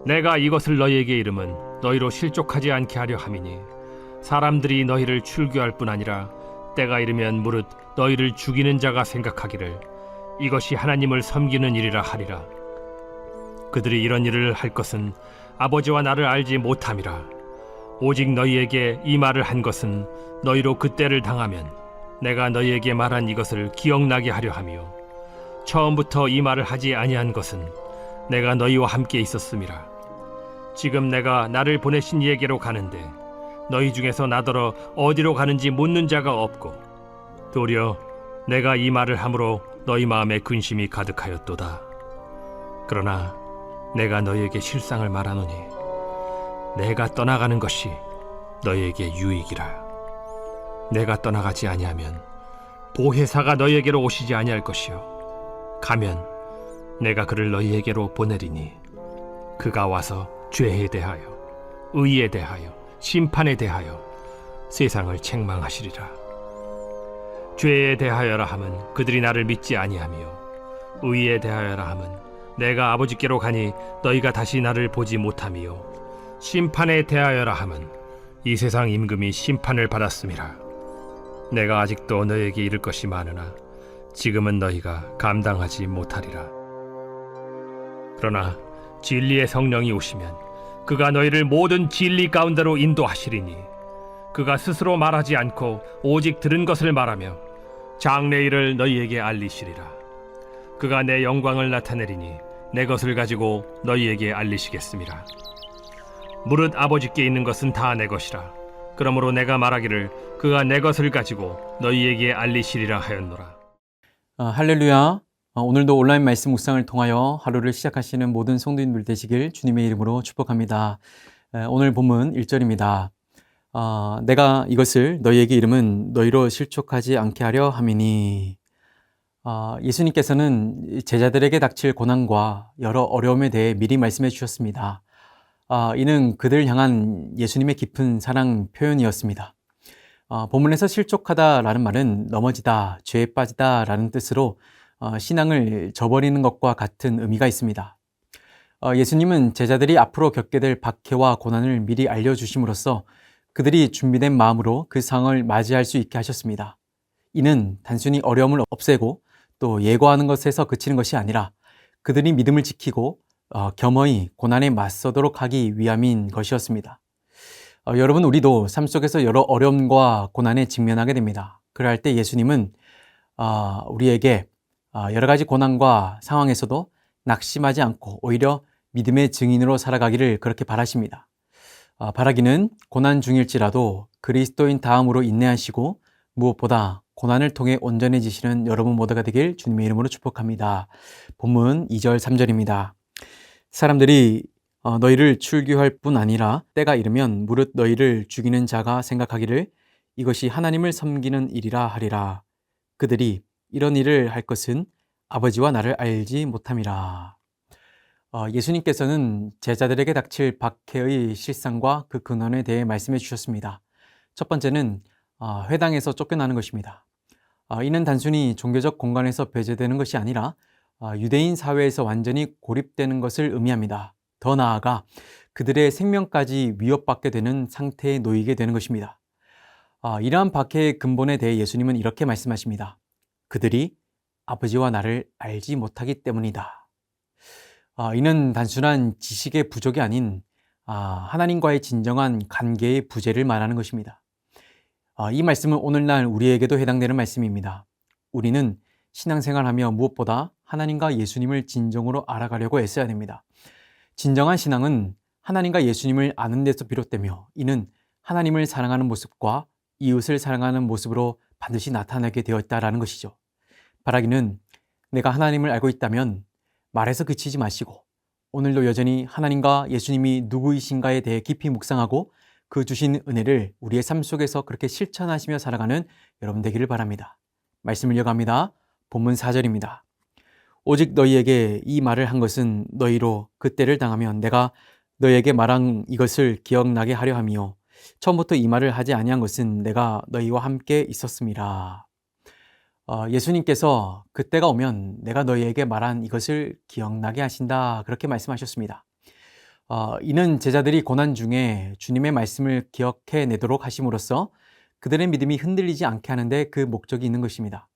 내가 이것을 너희에게 이름은 너희로 실족하지 않게 하려 함이니 사람들이 너희를 출교할 뿐 아니라 때가 이르면 무릇 너희를 죽이는 자가 생각하기를 이것이 하나님을 섬기는 일이라 하리라. 그들이 이런 일을 할 것은 아버지와 나를 알지 못함이라. 오직 너희에게 이 말을 한 것은 너희로 그때를 당하면 내가 너희에게 말한 이것을 기억나게 하려 함이요 처음부터 이 말을 하지 아니한 것은 내가 너희와 함께 있었음이라. 지금 내가 나를 보내신 이에게로 가는데 너희 중에서 나더러 어디로 가는지 묻는 자가 없고 도리어 내가 이 말을 함으로 너희 마음에 근심이 가득하였도다. 그러나 내가 너희에게 실상을 말하노니 내가 떠나가는 것이 너희에게 유익이라. 내가 떠나가지 아니하면 보혜사가 너희에게로 오시지 아니할 것이요 가면 내가 그를 너희에게로 보내리니 그가 와서 죄에 대하여 의에 대하여 심판에 대하여 세상을 책망하시리라. 죄에 대하여라 함은 그들이 나를 믿지 아니하며 의에 대하여라 함은 내가 아버지께로 가니 너희가 다시 나를 보지 못하며 심판에 대하여라 함은 이 세상 임금이 심판을 받았음이라. 내가 아직도 너희에게 이를 것이 많으나 지금은 너희가 감당하지 못하리라. 그러나 진리의 성령이 오시면 그가 너희를 모든 진리 가운데로 인도하시리니 그가 스스로 말하지 않고 오직 들은 것을 말하며 장래일을 너희에게 알리시리라. 그가 내 영광을 나타내리니 내 것을 가지고 너희에게 알리시겠음이라. 무릇 아버지께 있는 것은 다 내 것이라. 그러므로 내가 말하기를 그가 내 것을 가지고 너희에게 알리시리라 하였노라. 할렐루야. 오늘도 온라인 말씀 묵상을 통하여 하루를 시작하시는 모든 성도님들 되시길 주님의 이름으로 축복합니다. 오늘 본문 1절입니다. 내가 이것을 너희에게 이름은 너희로 실족하지 않게 하려 함이니. 예수님께서는 제자들에게 닥칠 고난과 여러 어려움에 대해 미리 말씀해 주셨습니다. 이는 그들 향한 예수님의 깊은 사랑 표현이었습니다. 본문에서 실족하다라는 말은 넘어지다, 죄에 빠지다라는 뜻으로 신앙을 저버리는 것과 같은 의미가 있습니다. 예수님은 제자들이 앞으로 겪게 될 박해와 고난을 미리 알려주심으로써 그들이 준비된 마음으로 그 상황을 맞이할 수 있게 하셨습니다. 이는 단순히 어려움을 없애고 또 예고하는 것에서 그치는 것이 아니라 그들이 믿음을 지키고 겸허히 고난에 맞서도록 하기 위함인 것이었습니다. 여러분, 우리도 삶 속에서 여러 어려움과 고난에 직면하게 됩니다. 그럴 때 예수님은 우리에게 여러 가지 고난과 상황에서도 낙심하지 않고 오히려 믿음의 증인으로 살아가기를 그렇게 바라십니다. 바라기는 고난 중일지라도 그리스도인 다음으로 인내하시고 무엇보다 고난을 통해 온전해지시는 여러분 모두가 되길 주님의 이름으로 축복합니다. 본문 2절 3절입니다. 사람들이 너희를 출교할 뿐 아니라 때가 이르면 무릇 너희를 죽이는 자가 생각하기를 이것이 하나님을 섬기는 일이라 하리라. 그들이 이런 일을 할 것은 아버지와 나를 알지 못함이라. 예수님께서는 제자들에게 닥칠 박해의 실상과 그 근원에 대해 말씀해 주셨습니다. 첫 번째는 회당에서 쫓겨나는 것입니다. 이는 단순히 종교적 공간에서 배제되는 것이 아니라 유대인 사회에서 완전히 고립되는 것을 의미합니다. 더 나아가 그들의 생명까지 위협받게 되는 상태에 놓이게 되는 것입니다. 이러한 박해의 근본에 대해 예수님은 이렇게 말씀하십니다. 그들이 아버지와 나를 알지 못하기 때문이다. 이는 단순한 지식의 부족이 아닌 하나님과의 진정한 관계의 부재를 말하는 것입니다. 이 말씀은 오늘날 우리에게도 해당되는 말씀입니다. 우리는 신앙생활하며 무엇보다 하나님과 예수님을 진정으로 알아가려고 애써야 됩니다. 진정한 신앙은 하나님과 예수님을 아는 데서 비롯되며 이는 하나님을 사랑하는 모습과 이웃을 사랑하는 모습으로 반드시 나타나게 되어 있다는 것이죠. 바라기는 내가 하나님을 알고 있다면 말에서 그치지 마시고 오늘도 여전히 하나님과 예수님이 누구이신가에 대해 깊이 묵상하고 그 주신 은혜를 우리의 삶 속에서 그렇게 실천하시며 살아가는 여러분 되기를 바랍니다. 말씀을 이어갑니다. 본문 4절입니다. 오직 너희에게 이 말을 한 것은 너희로 그때를 당하면 내가 너희에게 말한 이것을 기억나게 하려 함이요 처음부터 이 말을 하지 아니한 것은 내가 너희와 함께 있었음이라. 예수님께서 그때가 오면 내가 너희에게 말한 이것을 기억나게 하신다 그렇게 말씀하셨습니다. 이는 제자들이 고난 중에 주님의 말씀을 기억해내도록 하심으로써 그들의 믿음이 흔들리지 않게 하는데 그 목적이 있는 것입니다.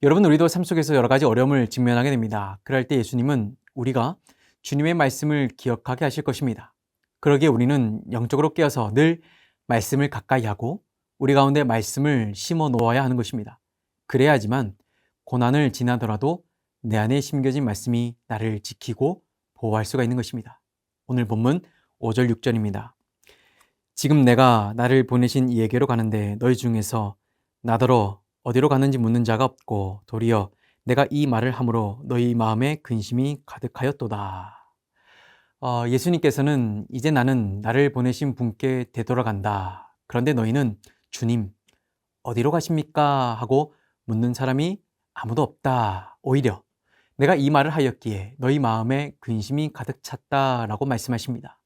여러분, 우리도 삶 속에서 여러 가지 어려움을 직면하게 됩니다. 그럴 때 예수님은 우리가 주님의 말씀을 기억하게 하실 것입니다. 그러기에 우리는 영적으로 깨어서 늘 말씀을 가까이 하고 우리 가운데 말씀을 심어 놓아야 하는 것입니다. 그래야지만 고난을 지나더라도 내 안에 심겨진 말씀이 나를 지키고 보호할 수가 있는 것입니다. 오늘 본문 5절 6절입니다. 지금 내가 나를 보내신 이에게로 가는데 너희 중에서 나더러 어디로 가는지 묻는 자가 없고 도리어 내가 이 말을 함으로 너희 마음에 근심이 가득하였도다. 예수님께서는 이제 나는 나를 보내신 분께 되돌아간다. 그런데 너희는 주님 어디로 가십니까? 하고 묻는 사람이 아무도 없다. 오히려 내가 이 말을 하였기에 너희 마음에 근심이 가득 찼다라고 말씀하십니다.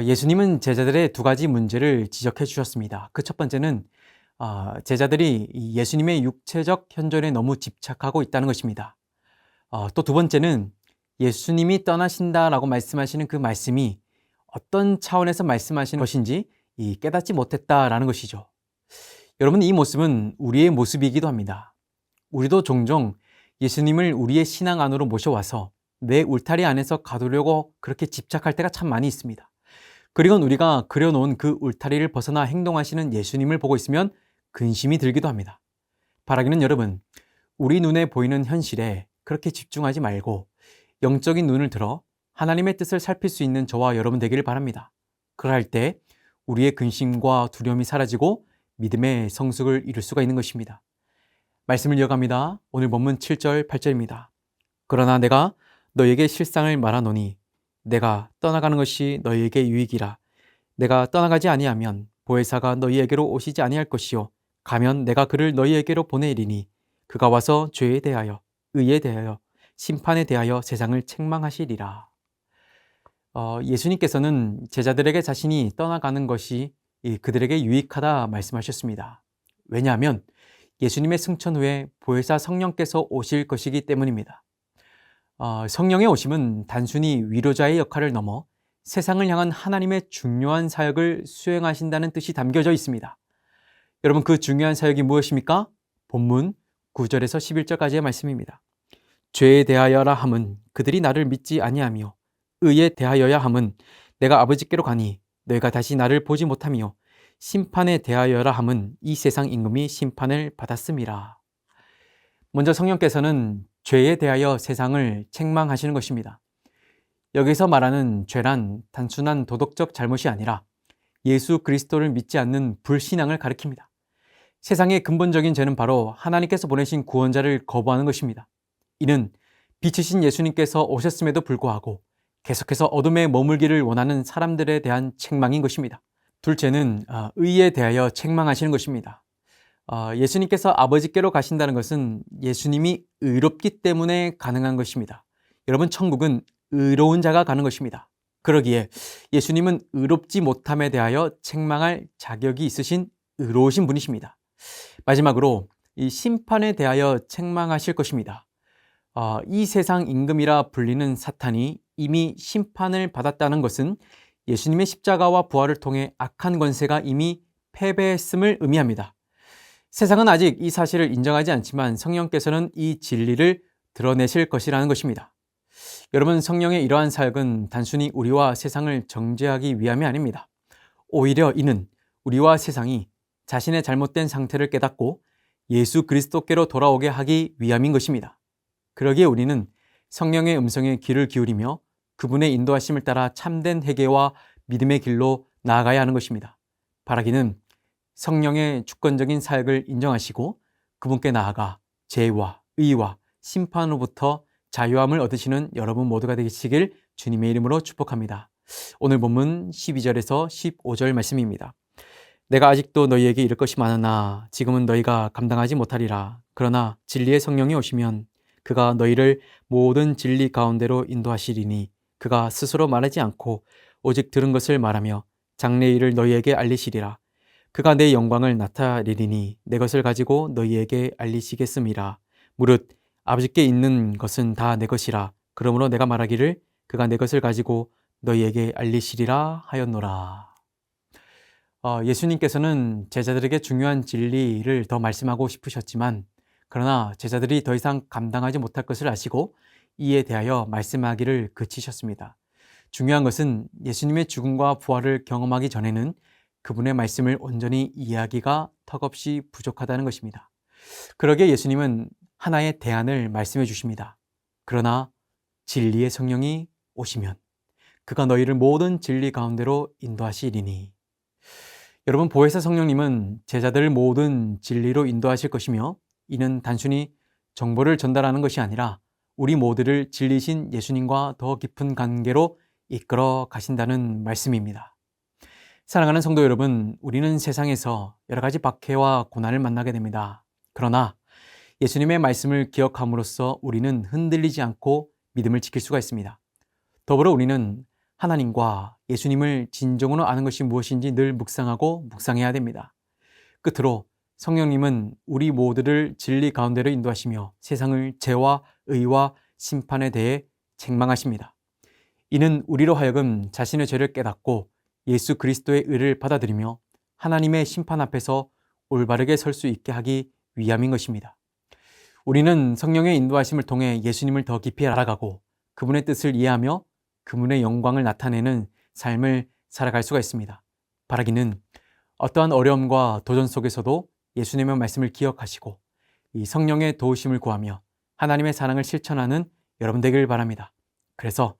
예수님은 제자들의 두 가지 문제를 지적해 주셨습니다. 그 첫 번째는 제자들이 예수님의 육체적 현존에 너무 집착하고 있다는 것입니다. 또 두 번째는 예수님이 떠나신다라고 말씀하시는 그 말씀이 어떤 차원에서 말씀하시는 것인지 깨닫지 못했다라는 것이죠. 여러분, 이 모습은 우리의 모습이기도 합니다. 우리도 종종 예수님을 우리의 신앙 안으로 모셔와서 내 울타리 안에서 가두려고 그렇게 집착할 때가 참 많이 있습니다. 그리고 우리가 그려놓은 그 울타리를 벗어나 행동하시는 예수님을 보고 있으면 근심이 들기도 합니다. 바라기는 여러분, 우리 눈에 보이는 현실에 그렇게 집중하지 말고 영적인 눈을 들어 하나님의 뜻을 살필 수 있는 저와 여러분 되기를 바랍니다. 그럴 때 우리의 근심과 두려움이 사라지고 믿음의 성숙을 이룰 수가 있는 것입니다. 말씀을 이어갑니다. 오늘 본문 7절 8절입니다. 그러나 내가 너에게 실상을 말하노니 내가 떠나가는 것이 너희에게 유익이라. 내가 떠나가지 아니하면 보혜사가 너희에게로 오시지 아니할 것이요 가면 내가 그를 너희에게로 보내리니 그가 와서 죄에 대하여 의에 대하여 심판에 대하여 세상을 책망하시리라. 예수님께서는 제자들에게 자신이 떠나가는 것이 그들에게 유익하다 말씀하셨습니다. 왜냐하면 예수님의 승천 후에 보혜사 성령께서 오실 것이기 때문입니다. 성령의 오심은 단순히 위로자의 역할을 넘어 세상을 향한 하나님의 중요한 사역을 수행하신다는 뜻이 담겨져 있습니다. 여러분, 그 중요한 사역이 무엇입니까? 본문 9절에서 11절까지의 말씀입니다. 죄에 대하여라 함은 그들이 나를 믿지 아니하며 의에 대하여야 함은 내가 아버지께로 가니 너희가 다시 나를 보지 못하며 심판에 대하여라 함은 이 세상 임금이 심판을 받았음이라. 먼저 성령께서는 죄에 대하여 세상을 책망하시는 것입니다. 여기서 말하는 죄란 단순한 도덕적 잘못이 아니라 예수 그리스도를 믿지 않는 불신앙을 가리킵니다. 세상의 근본적인 죄는 바로 하나님께서 보내신 구원자를 거부하는 것입니다. 이는 빛이신 예수님께서 오셨음에도 불구하고 계속해서 어둠에 머물기를 원하는 사람들에 대한 책망인 것입니다. 둘째는 의에 대하여 책망하시는 것입니다. 예수님께서 아버지께로 가신다는 것은 예수님이 의롭기 때문에 가능한 것입니다. 여러분, 천국은 의로운 자가 가는 것입니다. 그러기에 예수님은 의롭지 못함에 대하여 책망할 자격이 있으신 의로우신 분이십니다. 마지막으로 이 심판에 대하여 책망하실 것입니다. 이 세상 임금이라 불리는 사탄이 이미 심판을 받았다는 것은 예수님의 십자가와 부활을 통해 악한 권세가 이미 패배했음을 의미합니다. 세상은 아직 이 사실을 인정하지 않지만 성령께서는 이 진리를 드러내실 것이라는 것입니다. 여러분, 성령의 이러한 사역은 단순히 우리와 세상을 정죄하기 위함이 아닙니다. 오히려 이는 우리와 세상이 자신의 잘못된 상태를 깨닫고 예수 그리스도께로 돌아오게 하기 위함인 것입니다. 그러기에 우리는 성령의 음성에 귀를 기울이며 그분의 인도하심을 따라 참된 회개와 믿음의 길로 나아가야 하는 것입니다. 바라기는 성령의 주권적인 사역을 인정하시고 그분께 나아가 죄와 의와 심판으로부터 자유함을 얻으시는 여러분 모두가 되시길 주님의 이름으로 축복합니다. 오늘 본문 12절에서 15절 말씀입니다. 내가 아직도 너희에게 이를 것이 많으나 지금은 너희가 감당하지 못하리라. 그러나 진리의 성령이 오시면 그가 너희를 모든 진리 가운데로 인도하시리니 그가 스스로 말하지 않고 오직 들은 것을 말하며 장래의 일을 너희에게 알리시리라. 그가 내 영광을 나타내리니 내 것을 가지고 너희에게 알리시겠음이라. 무릇 아버지께 있는 것은 다 내 것이라. 그러므로 내가 말하기를 그가 내 것을 가지고 너희에게 알리시리라 하였노라. 예수님께서는 제자들에게 중요한 진리를 더 말씀하고 싶으셨지만 그러나 제자들이 더 이상 감당하지 못할 것을 아시고 이에 대하여 말씀하기를 그치셨습니다. 중요한 것은 예수님의 죽음과 부활을 경험하기 전에는 그분의 말씀을 온전히 이해하기가 턱없이 부족하다는 것입니다. 그러기에 예수님은 하나의 대안을 말씀해 주십니다. 그러나 진리의 성령이 오시면 그가 너희를 모든 진리 가운데로 인도하시리니. 여러분, 보혜사 성령님은 제자들을 모든 진리로 인도하실 것이며 이는 단순히 정보를 전달하는 것이 아니라 우리 모두를 진리신 예수님과 더 깊은 관계로 이끌어 가신다는 말씀입니다. 사랑하는 성도 여러분, 우리는 세상에서 여러 가지 박해와 고난을 만나게 됩니다. 그러나 예수님의 말씀을 기억함으로써 우리는 흔들리지 않고 믿음을 지킬 수가 있습니다. 더불어 우리는 하나님과 예수님을 진정으로 아는 것이 무엇인지 늘 묵상하고 묵상해야 됩니다. 끝으로 성령님은 우리 모두를 진리 가운데로 인도하시며 세상을 죄와 의와 심판에 대해 책망하십니다. 이는 우리로 하여금 자신의 죄를 깨닫고 예수 그리스도의 의를 받아들이며 하나님의 심판 앞에서 올바르게 설 수 있게 하기 위함인 것입니다. 우리는 성령의 인도하심을 통해 예수님을 더 깊이 알아가고 그분의 뜻을 이해하며 그분의 영광을 나타내는 삶을 살아갈 수가 있습니다. 바라기는 어떠한 어려움과 도전 속에서도 예수님의 말씀을 기억하시고 이 성령의 도우심을 구하며 하나님의 사랑을 실천하는 여러분 되길 바랍니다. 그래서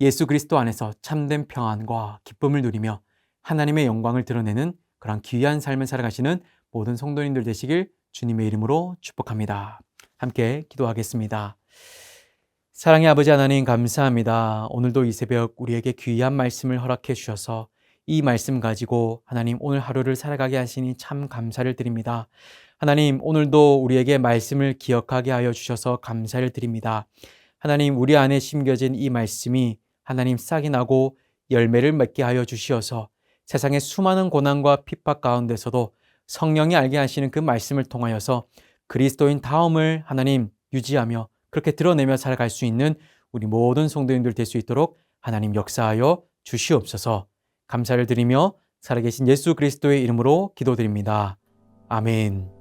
예수 그리스도 안에서 참된 평안과 기쁨을 누리며 하나님의 영광을 드러내는 그런 귀한 삶을 살아가시는 모든 성도님들 되시길 주님의 이름으로 축복합니다. 함께 기도하겠습니다. 사랑의 아버지 하나님, 감사합니다. 오늘도 이 새벽 우리에게 귀한 말씀을 허락해 주셔서 이 말씀 가지고 하나님 오늘 하루를 살아가게 하시니 참 감사를 드립니다. 하나님, 오늘도 우리에게 말씀을 기억하게 하여 주셔서 감사를 드립니다. 하나님, 우리 안에 심겨진 이 말씀이 하나님 싹이 나고 열매를 맺게 하여 주시어서 세상의 수많은 고난과 핍박 가운데서도 성령이 알게 하시는 그 말씀을 통하여서 그리스도인 다움을 하나님 유지하며 그렇게 드러내며 살아갈 수 있는 우리 모든 성도님들 될 수 있도록 하나님 역사하여 주시옵소서. 감사를 드리며 살아계신 예수 그리스도의 이름으로 기도드립니다. 아멘.